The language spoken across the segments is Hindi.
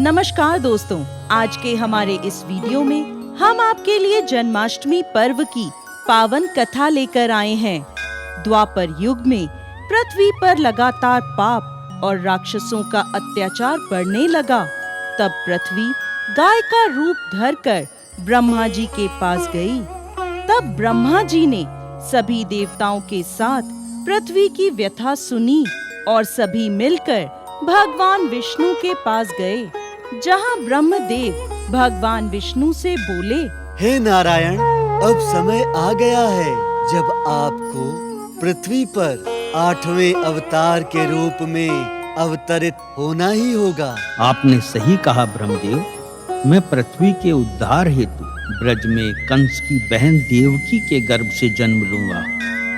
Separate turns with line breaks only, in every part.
नमस्कार दोस्तों, आज के हमारे इस वीडियो में हम आपके लिए जन्माष्टमी पर्व की पावन कथा लेकर आए हैं। द्वापर युग में पृथ्वी पर लगातार पाप और राक्षसों का अत्याचार बढ़ने लगा। तब पृथ्वी गाय का रूप धरकर ब्रह्मा जी के पास गई। तब ब्रह्मा जी ने सभी देवताओं के साथ पृथ्वी की व्यथा सुनी और सभी मिलकर भगवान विष्णु के पास गए, जहाँ ब्रह्मदेव भगवान विष्णु से बोले,
हे नारायण, अब समय आ गया है जब आपको पृथ्वी पर 8वें अवतार के रूप में अवतरित होना ही होगा।
आपने सही कहा ब्रह्मदेव, मैं पृथ्वी के उद्धार हेतु ब्रज में कंस की बहन देवकी के गर्भ से जन्म लूंगा।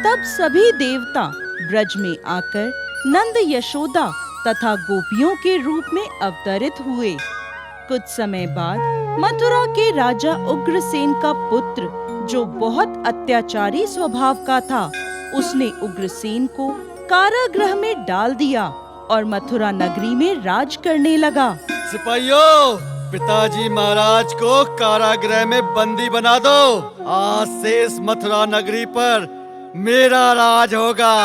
तब सभी देवता ब्रज में आकर नंद, यशोदा तथा गोपियों के रूप में अवतरित हुए। कुछ समय बाद मथुरा के राजा उग्रसेन का पुत्र, जो बहुत अत्याचारी स्वभाव का था, उसने उग्रसेन को कारागृह में डाल दिया और मथुरा नगरी में राज करने लगा।
सिपाहियों, पिताजी महाराज को कारागृह में बंदी बना दो। आज से इस मथुरा नगरी पर मेरा राज होगा।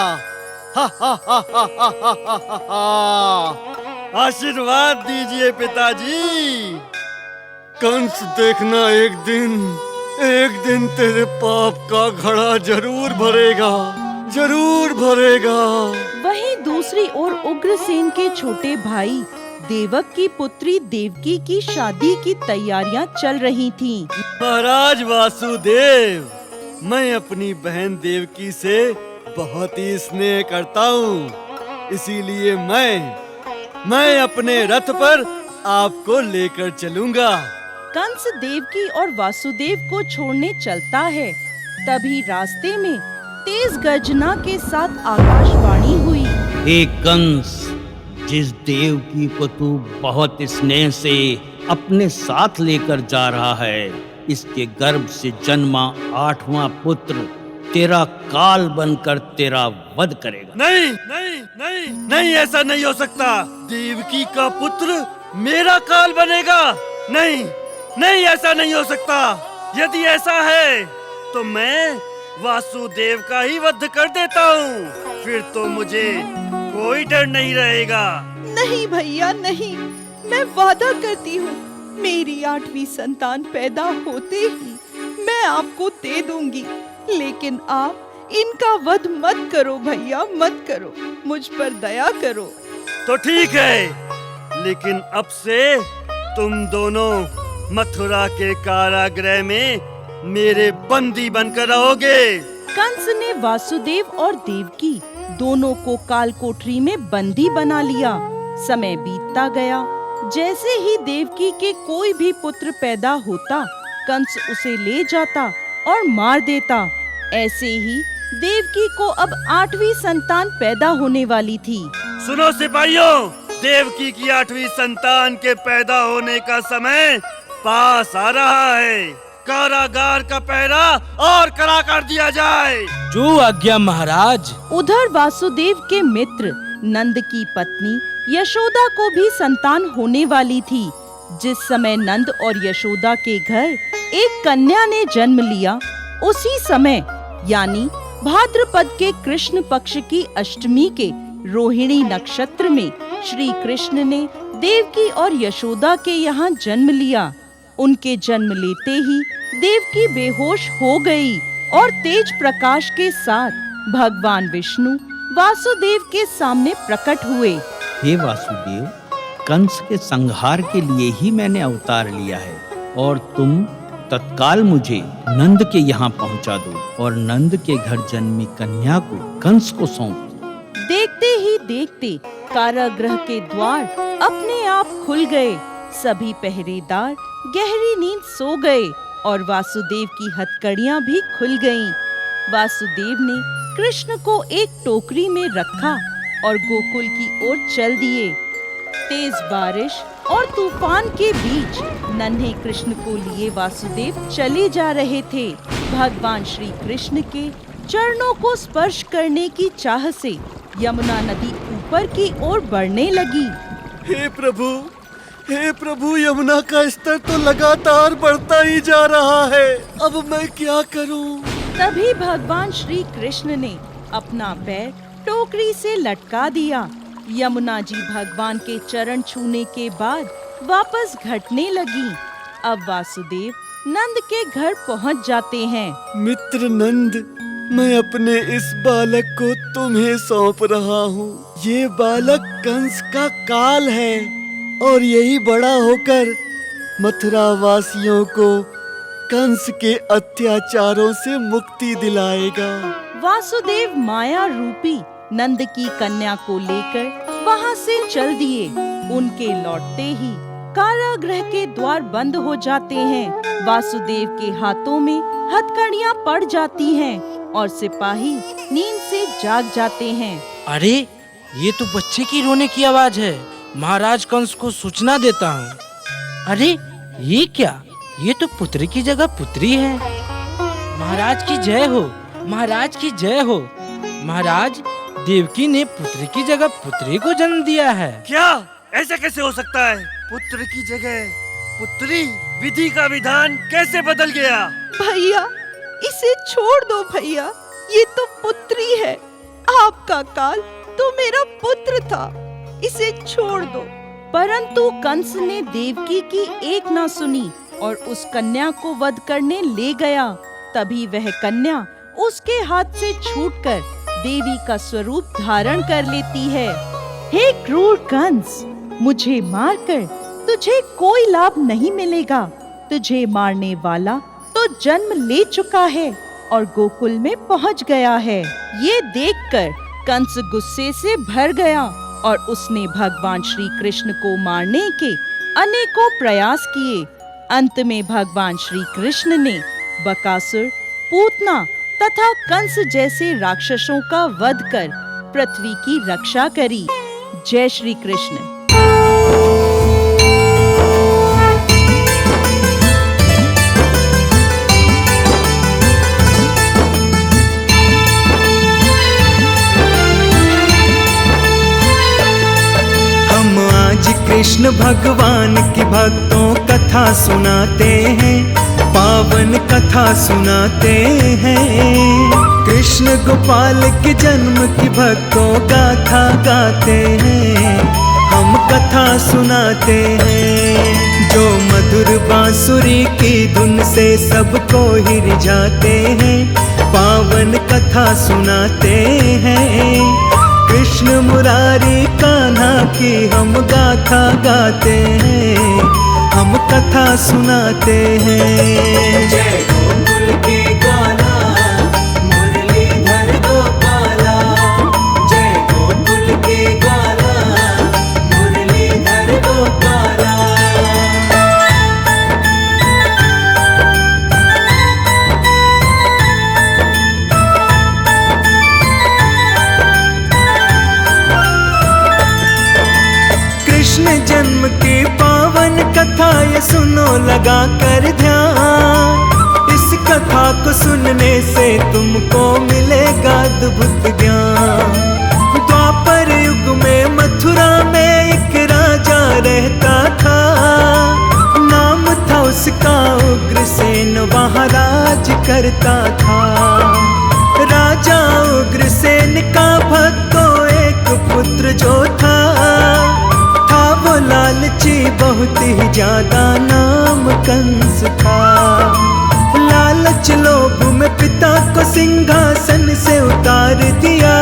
आशीर्वाद दीजिए पिताजी। कंस, देखना एक दिन तेरे पाप का घड़ा जरूर भरेगा, जरूर भरेगा।
वहीं दूसरी ओर उग्रसेन के छोटे भाई देवक की पुत्री देवकी की शादी की तैयारियां चल रही थीं।
महाराज वासुदेव, मैं अपनी बहन देवकी से बहुत ही स्नेह करता हूँ, इसीलिए मैं अपने रथ पर आपको लेकर चलूंगा।
कंस देवकी और वासुदेव को छोड़ने चलता है। तभी रास्ते में तेज गर्जना के साथ आकाशवाणी हुई।
हे कंस, जिस देवकी को तू बहुत स्नेह से अपने साथ लेकर जा रहा है, इसके गर्भ से जन्मा 8वां पुत्र तेरा काल बनकर तेरा वध करेगा।
नहीं, ऐसा नहीं हो सकता। देवकी का पुत्र मेरा काल बनेगा। नहीं, ऐसा नहीं हो सकता। यदि ऐसा है तो मैं वासुदेव का ही वध कर देता हूँ, फिर तो मुझे कोई डर नहीं रहेगा।
नहीं भैया, नहीं, मैं वादा करती हूँ, मेरी 8वीं संतान पैदा होते ही मैं आपको दे दूंगी, लेकिन आप इनका वध मत करो भैया, मत करो, मुझ पर दया करो।
तो ठीक है, लेकिन अब से तुम दोनों मथुरा के कारागृह में मेरे बंदी बनकर रहोगे।
कंस ने वासुदेव और देवकी दोनों को काल कोठरी में बंदी बना लिया। समय बीतता गया। जैसे ही देवकी के कोई भी पुत्र पैदा होता, कंस उसे ले जाता और मार देता। ऐसे ही देवकी को अब 8वीं संतान पैदा होने वाली थी।
सुनो सिपाहियों, देवकी की 8वीं संतान के पैदा होने का समय पास आ रहा है। कारागार का पहरा और कड़ा कर दिया जाए।
जो आज्ञा महाराज।
उधर वासुदेव के मित्र नंद की पत्नी यशोदा को भी संतान होने वाली थी। जिस समय नंद और यशोदा के घर एक कन्या ने जन्म लिया, उसी समय यानी भाद्रपद के कृष्ण पक्ष की अष्टमी के रोहिणी नक्षत्र में श्री कृष्ण ने देवकी और यशोदा के यहाँ जन्म लिया। उनके जन्म लेते ही देवकी बेहोश हो गई और तेज प्रकाश के साथ भगवान विष्णु वासुदेव के सामने प्रकट हुए।
हे वासुदेव, कंस के संहार के लिए ही मैंने अवतार लिया है और तुम तत्काल मुझे नंद के यहाँ पहुँचा दो और नंद के घर जन्मी कन्या को कंस को सौंप दो।
देखते ही देखते कारागृह के द्वार अपने आप खुल गए। सभी पहरेदार गहरी नींद सो गए और वासुदेव की हथकड़ियां भी खुल गईं। वासुदेव ने कृष्ण को एक टोकरी में रखा और गोकुल की ओर चल दिए। तेज बारिश और तूफान के बीच नन्हे कृष्ण को लिए वासुदेव चले जा रहे थे। भगवान श्री कृष्ण के चरणों को स्पर्श करने की चाह से यमुना नदी ऊपर की ओर बढ़ने लगी।
हे प्रभु, हे प्रभु, यमुना का स्तर तो लगातार बढ़ता ही जा रहा है। अब मैं क्या करूं?
तभी भगवान श्री कृष्ण ने अपना पैर टोकरी से लटका दिया। यमुना जी भगवान के चरण छूने के बाद वापस घटने लगी। अब वासुदेव नंद के घर पहुंच जाते हैं।
मित्र नंद, मैं अपने इस बालक को तुम्हें सौंप रहा हूँ। ये बालक कंस का काल है और यही बड़ा होकर मथुरा वासियों को कंस के अत्याचारों से मुक्ति दिलाएगा।
वासुदेव माया रूपी नंद की कन्या को लेकर वहां से चल दिए। उनके लौटते ही कारागृह के द्वार बंद हो जाते हैं। वासुदेव के हाथों में हथकड़ियां पड़ जाती हैं और सिपाही नींद से जाग जाते हैं।
अरे, ये तो बच्चे की रोने की आवाज है। महाराज कंस को सूचना देता हूँ। अरे, ये क्या? ये तो पुत्री की जगह पुत्री है। महाराज की जय हो, महाराज की जय हो। महाराज, देवकी ने पुत्री की जगह पुत्री को जन्म दिया है।
क्या? ऐसा कैसे हो सकता है? पुत्र की जगह पुत्री? विधि का विधान कैसे बदल गया?
भैया, इसे छोड़ दो भैया, ये तो पुत्री है। आपका काल तो मेरा पुत्र था, इसे छोड़ दो। परंतु कंस ने देवकी की एक ना सुनी और उस कन्या को वध करने ले गया। तभी वह कन्या उसके हाथ से छूटकर देवी का स्वरूप धारण कर लेती है। हे क्रूर कंस, मुझे मारकर तुझे कोई लाभ नहीं मिलेगा। तुझे मारने वाला तो जन्म ले चुका है और गोकुल में पहुंच गया है। ये देखकर कंस गुस्से से भर गया और उसने भगवान श्री कृष्ण को मारने के अनेकों प्रयास किए। अंत में भगवान श्री कृष्ण ने बकासुर, पूतना तथा कंस जैसे राक्षसों का वध कर पृथ्वी की रक्षा करी। जय श्री कृष्ण।
कृष्ण भगवान की भक्तों कथा सुनाते हैं, पावन कथा सुनाते हैं। कृष्ण गोपाल के जन्म की भक्तों गाथा गाते हैं, हम कथा सुनाते हैं। जो मधुर बांसुरी की धुन से सबको ही रिझाते हैं, पावन कथा सुनाते हैं। कृष्ण मुरारी कान्हा की हम गाथा गाते हैं, हम कथा सुनाते हैं। जय गोकुल के गाना, मुरलीधर गोपाला। जय गोकुल के गाना, मुरलीधर गोपाला। कृष्ण जन्म की पावन कथा ये सुनो लगा कर ध्यान। इस कथा को सुनने से तुमको मिलेगा अद्भुत ज्ञान। द्वापर युग में मथुरा में एक राजा रहता था, नाम था उसका उग्रसेन, वहाँ राज करता था। राजा उग्रसेन का भक्तों एक पुत्र जो था वो लालची बहुत ही ज्यादा, नाम कंस था। लालच लोभ में पिता को सिंहासन से उतार दिया,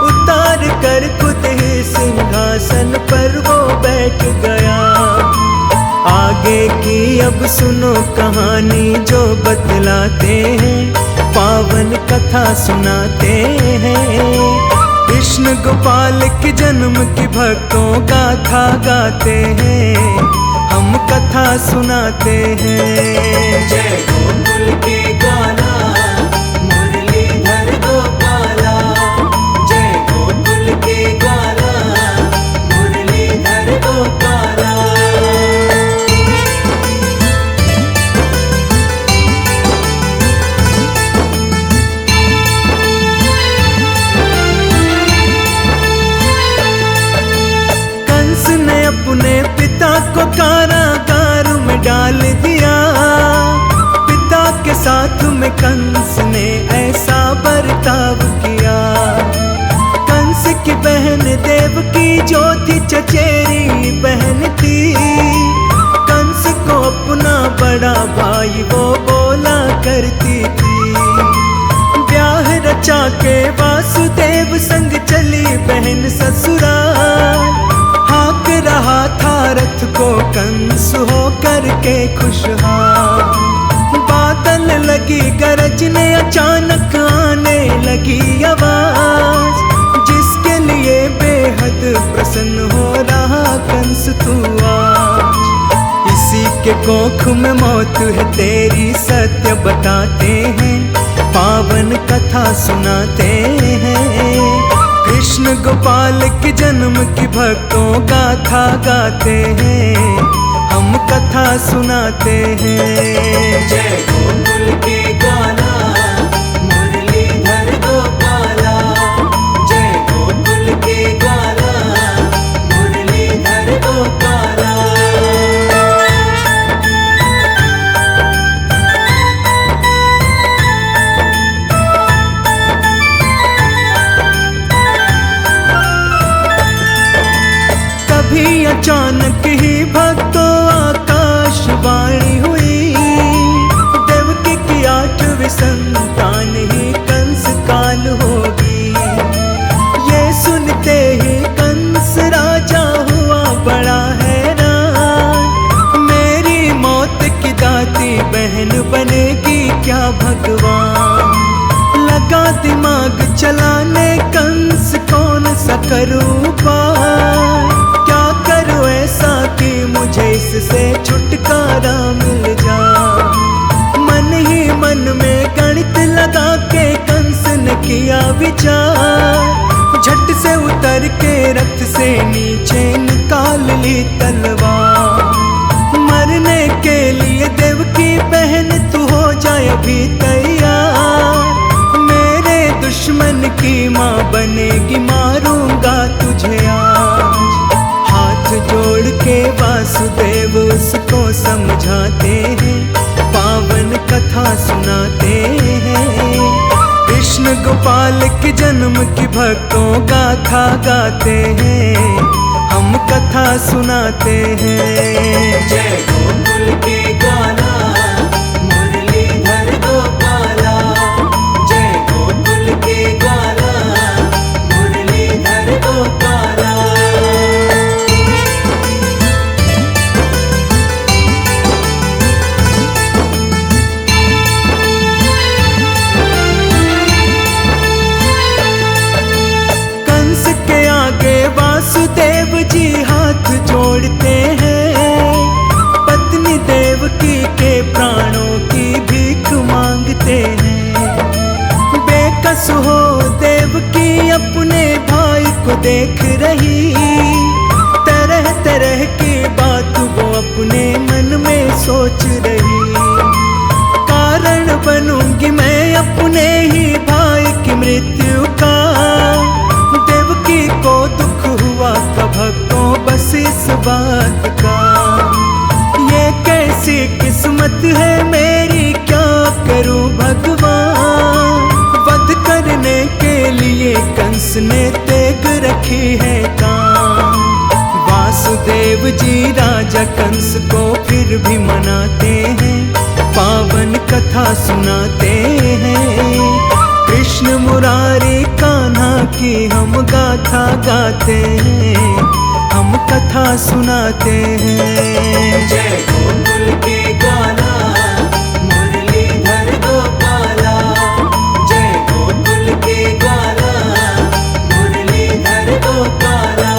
उतार कर खुद ही सिंहासन पर वो बैठ गया। आगे की अब सुनो कहानी जो बतलाते हैं, पावन कथा सुनाते हैं। कृष्ण गोपाल के जन्म की भक्तों गाथा गाते हैं, हम कथा सुनाते हैं। जय गोकुल के गाना, मुरलीधर गोपाला। जय गोकुल के गाना, मुरलीधर गोपाला। अपने पिता कंस ने ऐसा बर्ताव किया। कंस की बहन देवकी जो थी चचेरी बहन थी, कंस को अपना बड़ा भाई वो बोला करती थी। ब्याह रचा के वासुदेव संग चली बहन ससुराल, हाँक रहा था रथ को कंस हो करके खुशहाल। बादल लगी गरजने अचानक आने लगी आवाज, जिसके लिए बेहद प्रसन्न हो रहा कंस तू आज। इसी के कोख में मौत है तेरी सत्य बताते हैं, पावन कथा सुनाते हैं। कृष्ण गोपाल के जन्म की भक्तों गाथा गाते हैं, हम कथा सुनाते हैं। जय गोकुल के गाना मुरलीधर गोपाला, जय गोकुल के गाना मुरलीधर गोपाला। कभी अचानक ही भक्तों आकाशवाणी हुई, देवकी की 8वीं संतान ही कंस काल होगी। ये सुनते ही कंस राजा हुआ बड़ा हैरान, मेरी मौत की दाती बहन बनेगी क्या भगवान। लगा दिमाग चलाने कंस कौन सा करूं पार, क्या करूं ऐसा कि मुझे इससे छुटकारा मिल जाए। मन ही मन में गणित लगा के कंस ने किया विचार, झट से उतर के रथ से नीचे निकाल ली तलवार। मरने के लिए देवकी बहन तू हो जाए अभी तैयार, मेरे दुश्मन की माँ बनेगी मारूंगा तुझे आज। हाथ जोड़ के वासुदेव उसको समझाते हैं, पावन कथा सुनाते हैं। कृष्ण गोपाल के जन्म की भक्तों गाथा गाते हैं, हम कथा सुनाते हैं। जय गोकुल के गाना मुरलीधर गोपाला, जय गोकुल के गाना मुरलीधर गोपाला। वासुदेव जी हाथ जोड़ते हैं, पत्नी देवकी के प्राणों की भीख मांगते हैं। बेकस हो देवकी अपने भाई को देख रही, तरह तरह की बात वो अपने मन में सोच रही। कारण बनूंगी मैं अपने ही भाई की मृत्यु का, देवकी को दुख हुआ था भक्तों बस इस बात का। ये कैसी किस्मत है मेरी क्या करूं भगवान, वध करने के लिए कंस ने तेग रखी है काम। वासुदेव जी राजा कंस को फिर भी मनाते हैं, पावन कथा सुनाते हैं। कृष्ण मुरारी कान्हा की हम गाथा गाते हैं, हम कथा सुनाते हैं। जय गोकुल के गाना मुरलीधर गोपाला, जय गोकुल के गाना मुरलीधर गोपाला।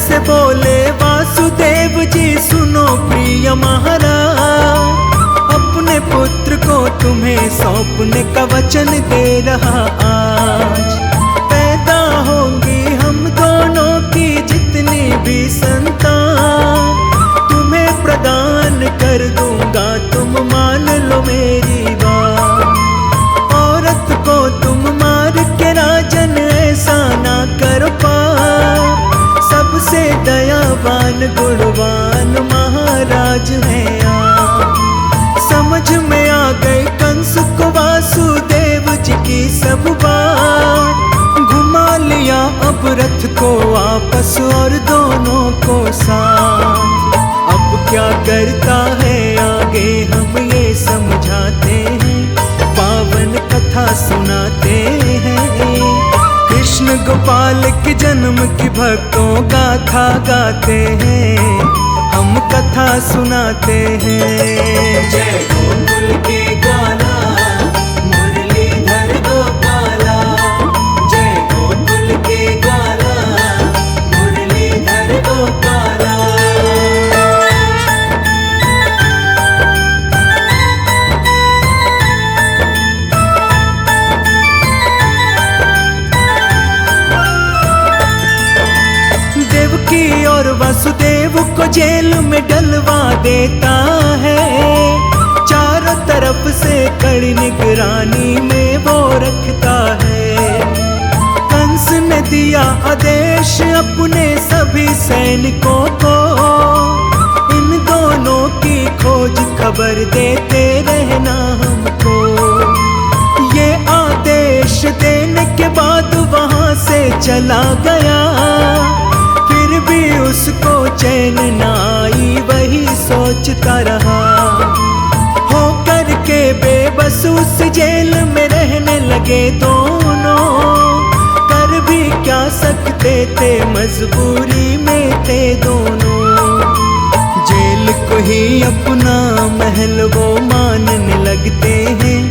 से बोले वासुदेव जी सुनो प्रिय महाराज, अपने पुत्र को तुम्हें सौंपने का वचन दे रहा आज। पैदा होंगी हम दोनों की जितनी भी संतान, तुम्हें प्रदान कर दूंगा तुम मान लो मेरी बात। औरत को तुम दयावान गुणवान महाराज हैं आप। समझ में आ गई कंस को वासुदेव जी की सब बात। घुमा लिया अब रथ को आपस और दोनों को साथ। अब क्या करता है आगे हम ये समझाते हैं, पावन कथा सुनाते हैं। कृष्ण गोपाल के जन्म की भक्तों गाथा गाते हैं, हम कथा सुनाते हैं। जय गोकुल के ग्वाला मुरलीधर गोपाला, जय गोकुल के ग्वाला मुरलीधर गोपाला। देवकी और वासुदेव को जेल में डलवा देता है, चारों तरफ से कड़ी निगरानी में वो रखता है। कंस ने दिया आदेश अपने सभी सैनिकों को, इन दोनों की खोज खबर देते रहना हमको। ये आदेश देने के बाद वहां से चला गया, फिर भी उसको चैन न आई, वही सोचता रहा। हो करके बेबस उस जेल में रहने लगे दोनों, कर भी क्या सकते थे मजबूरी में थे दोनों। जेल को ही अपना महल वो मानने लगते हैं,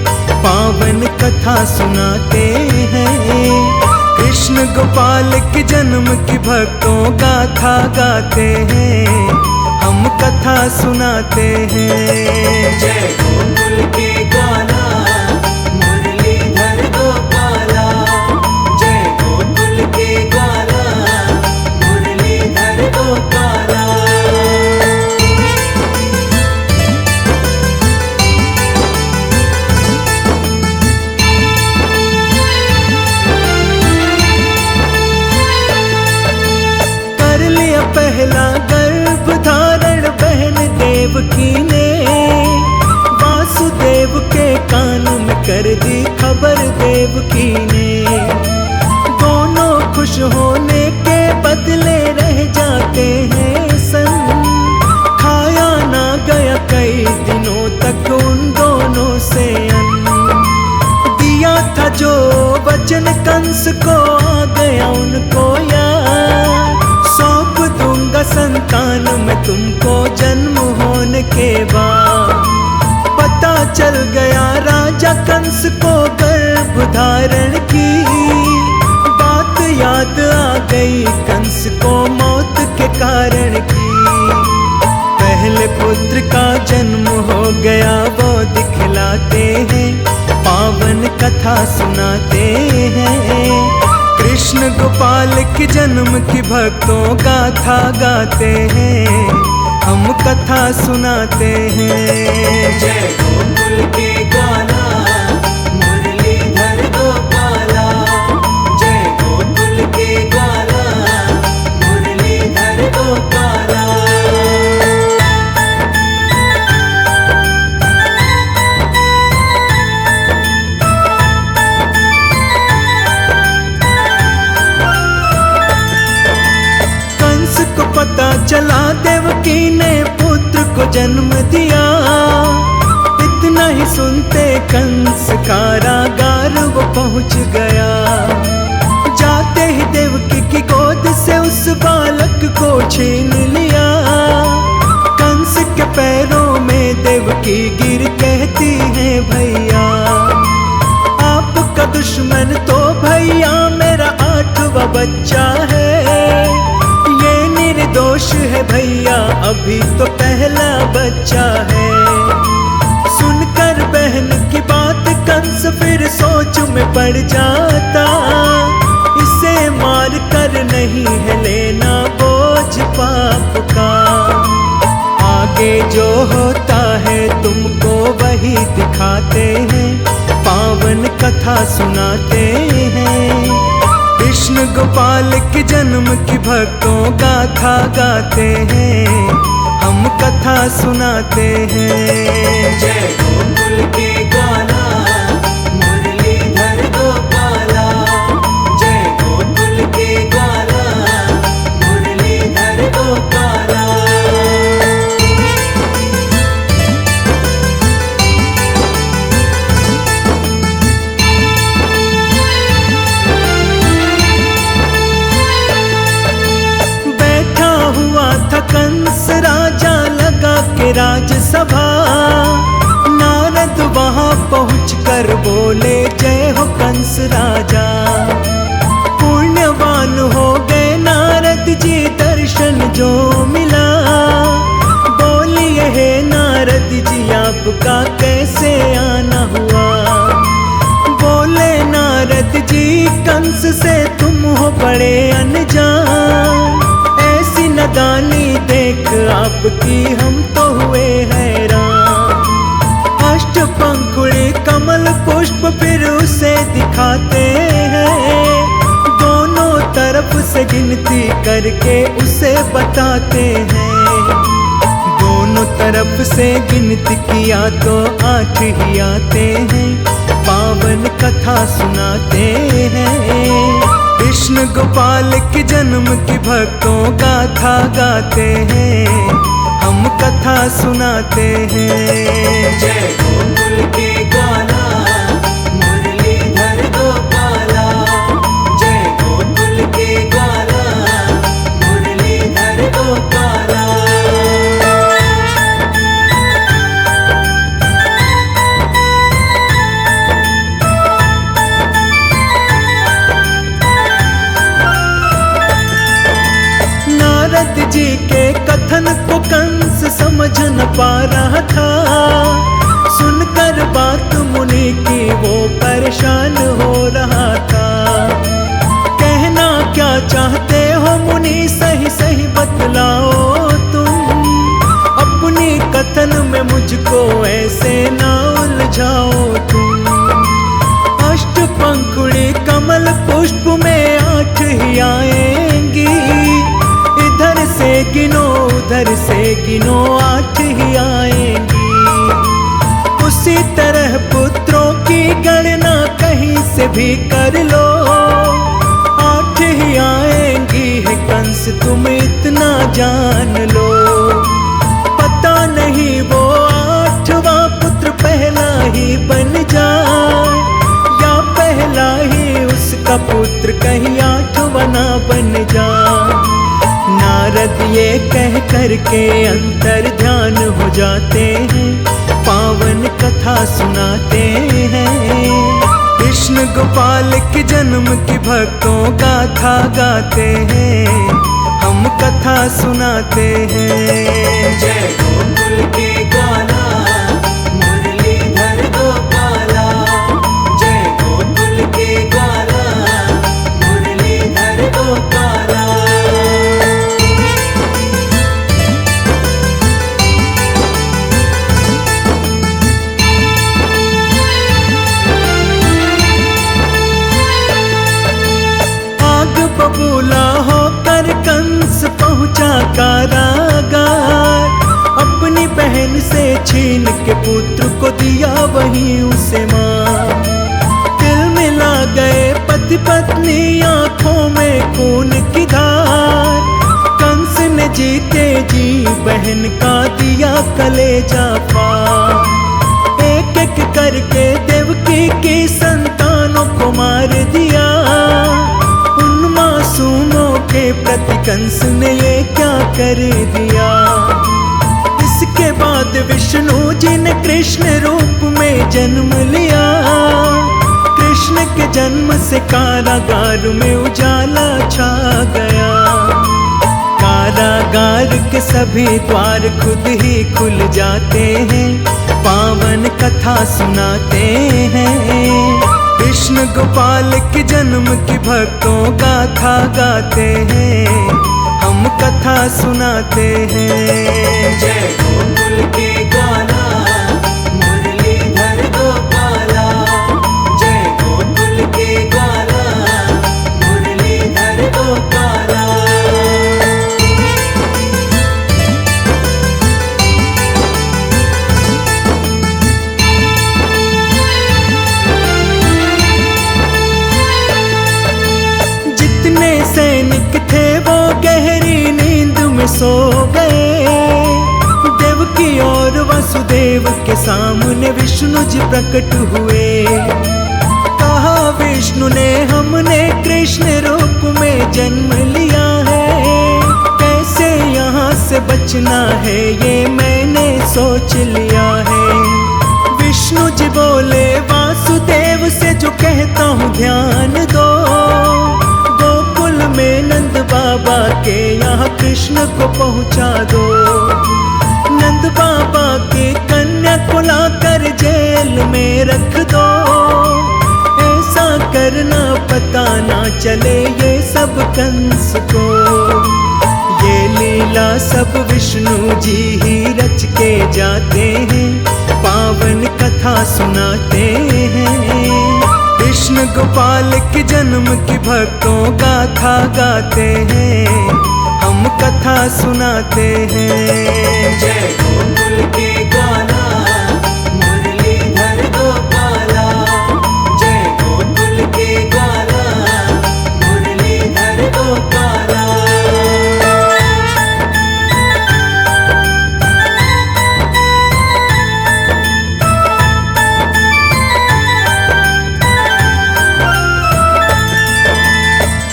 पावन कथा सुनाते हैं। कृष्ण गोपाल के जन्म की भक्तों गाथा गाते हैं, हम कथा सुनाते हैं। जय गोकुल के ग्वाला मुरलीधर गोपाला, जय गोकुल के ग्वाला मुरलीधर गोपाला। पहला गर्भ धारण बहन देवकी ने, वासुदेव के कान में कर दी खबर देवकी ने। दोनों खुश होने के बदले रह जाते हैं सन, खाया ना गया कई दिनों तक उन दोनों से अन्न। दिया था जो वचन कंस को आ गया उनको याद, सौंप दूंगा संतान में तुमको जन्म होने के बाद। पता चल गया राजा कंस को गर्भ धारण की, बात याद आ गई कंस को मौत के कारण की। पहले पुत्र का जन्म हो गया वो दिखलाते हैं, पावन कथा सुनाते हैं। कृष्ण गोपाल के जन्म की भक्तों गाथा गाते हैं, हम कथा सुनाते हैं। जय गोकुल के ग्वाला मुरलीधर गोपाला, जय गोकुल के ग्वाला मुरलीधर गोपाला। पता चला देवकी ने पुत्र को जन्म दिया, इतना ही सुनते कंस कारागार वो पहुंच गया। जाते ही देवकी की गोद से उस बालक को छीन लिया। कंस के पैरों में देवकी गिर कहती है भैया, आपका दुश्मन तो भैया मेरा 8वां बच्चा है। निर्दोष है भैया अभी तो पहला बच्चा है। सुनकर बहन की बात कंस फिर सोच में पड़ जाता, इसे मार कर नहीं है लेना बोझ पाप का। आगे जो होता है तुमको वही दिखाते हैं, पावन कथा सुनाते हैं। कृष्ण गोपाल के जन्म की भक्तों गाथा गाते हैं, हम कथा सुनाते हैं। जय गोकुल के ग्वाला मुरलीधर गोपाला, जय गोकुल के ग्वाला मुरलीधर गोपाला। बैठा हुआ था कंस राजा लगा के राजसभा, नारद वहां पहुंच कर बोले जय हो कंस राजा। पुण्यवान हो गए नारद जी दर्शन जो मिला, बोलिए हे नारद जी आपका कैसे आना हुआ। बोले नारद जी कंस से तुम हो बड़े अनजान, ऐसी नदानी देख आपकी हम तो हुए हैरान। अष्टपंखुड़ी कमल पुष्प फिर उसे दिखाते हैं, दोनों तरफ से गिनती करके उसे बताते हैं। दोनों तरफ से गिनती किया तो 8 ही आते हैं, पावन कथा सुनाते हैं। कृष्ण गोपाल के जन्म की भक्तों गाथा गाते हैं, हम कथा सुनाते हैं। जय गोकुल के ग्वाला मुरलीधर गोपाला, जय गोकुल के ग्वाला मुरलीधर गोपाला। नारद जी के कथन को कंस समझ न पा रहा था, सुनकर बात मुनि की वो परेशान हो रहा था। कहना क्या चाहते हो मुनि सही सही बतलाओ तुम, अपनी कथन में मुझको ऐसे ना उलझाओ तुम। अष्टपंखुड़ी कमल पुष्प में 8 ही आएंगी, इधर से गिनो उधर से गिनो 8 ही आएंगी। उसी तरह पुत्रों की गणना कहीं से भी कर लो, 8 ही आएंगी है कंस तुम इतना जान लो। पता नहीं वो 8वां पुत्र पहला ही बन जाए, या पहला ही उसका पुत्र कहीं 8वां ना बन जाए। नारद ये कह करके अंतर ध्यान हो जाते हैं, पावन कथा सुनाते हैं। कृष्ण गोपाल के जन्म की भक्तों गाथा गाते हैं, हम कथा सुनाते हैं। जय गोकुल के ग्वाला मुरलीधर गोपाला, जय गोकुल के ग्वाला मुरलीधर गोपाला। बबूला होकर कंस पहुंचा कारागार, अपनी बहन से छीन के पुत्र को दिया वहीं उसे मार। दिल मिला गए पति पत्नी आंखों में खून की धार, कंस ने जीते जी बहन का दिया कलेजा फाड़। एक एक करके देवकी की संतानों को मार दिया, मासूमों के प्रति कंस ने ये क्या कर दिया। इसके बाद विष्णु जी ने कृष्ण रूप में जन्म लिया, कृष्ण के जन्म से कारागार में उजाला छा गया। कारागार के सभी द्वार खुद ही खुल जाते हैं, पावन कथा सुनाते हैं। कृष्ण गोपाल के जन्म की भक्तों गाथा गाते हैं, हम कथा सुनाते हैं। जय गोकुल के ग्वाला मुरलीधर गोपाला, जय गोकुल के ग्वाला मुरली गए। देवकी और वसुदेव के सामने विष्णु जी प्रकट हुए। कहा विष्णु ने हमने कृष्ण रूप में जन्म लिया है, कैसे यहाँ से बचना है ये मैंने सोच लिया है। विष्णु जी बोले वासुदेव से जो कहता हूँ ध्यान दो, गोकुल में नंद बाबा के यहाँ कृष्ण को पहुँचा दो। नंद बाबा की कन्या को लाकर जेल में रख दो, ऐसा करना पता ना चले ये सब कंस को। ये लीला सब विष्णु जी ही रच के जाते हैं, पावन कथा सुनाते हैं। कृष्ण गोपाल के जन्म की भक्तों गाथा गाते हैं, हम कथा सुनाते हैं। जय गोकुल के गाना मुरलीधर गोपाला, जय गोकुल के गाना मुरलीधर गोपाला।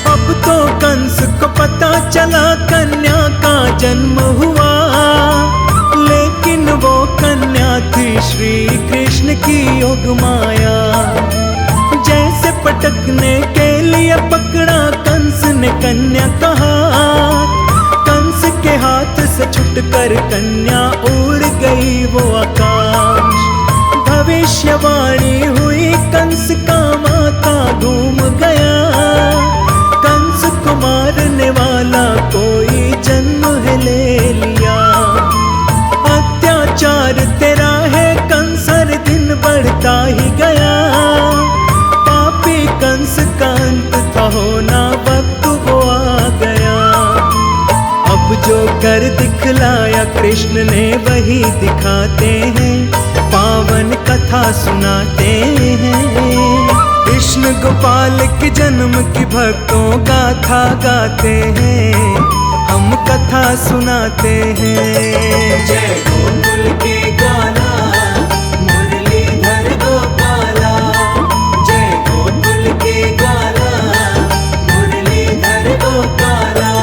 अब तो कंस को पता चला कन्या का जन्म हुआ, लेकिन वो कन्या थी श्री कृष्ण की योग माया। जैसे पटकने के लिए पकड़ा कंस ने कन्या का हाथ, कंस के हाथ से छुटकर कन्या उड़ गई वो आकाश। भविष्यवाणी हुई कंस का माथा घूम गया, कंस को मारने वाला कोई जन्म है ले लिया। अत्याचार तेरा है कंस हर दिन बढ़ता ही गया, पापी कंस का अंत था होना वक्त वो आ गया। अब जो कर दिखलाया कृष्ण ने वही दिखाते हैं, पावन कथा सुनाते हैं। कृष्ण गोपाल के जन्म की भक्तों गाथा गाते हैं, हम कथा सुनाते हैं। जय गोकुल के गाना मुरलीधर गोपाला, जय गोकुल के गाना मुरलीधर गोपाला।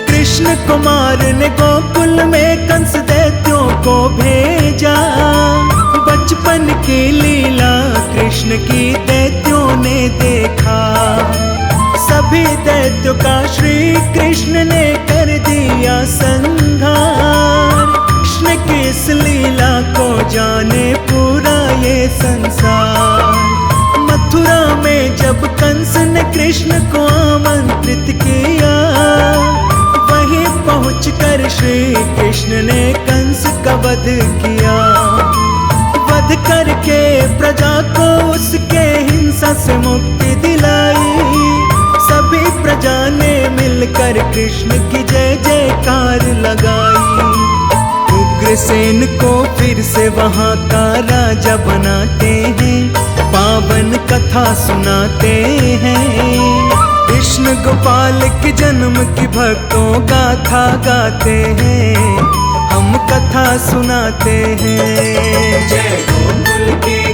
कृष्ण को मारने गोकुल में कंस दैत्यों को भेजा, बचपन की लीला कृष्ण की दैत्यों ने देखा। सभी दैत्यों का श्री कृष्ण ने कर दिया संहार, कृष्ण की इस लीला को जाने पूरा ये संसार। मथुरा में जब कंस ने कृष्ण को आमंत्रित किया, वहीं पहुंचकर श्री कृष्ण ने कंस का वध किया। वध करके प्रजा को उसके हिंसा से मुक्ति दिलाई, सभी प्रजा ने मिलकर कृष्ण की जय जयकार लगाई। उग्रसेन को फिर से वहाँ का राजा बनाते हैं, पावन कथा सुनाते हैं। कृष्ण गोपाल के जन्म की भक्तों गाथा गाते हैं, हम कथा सुनाते हैं। जय गोकुल के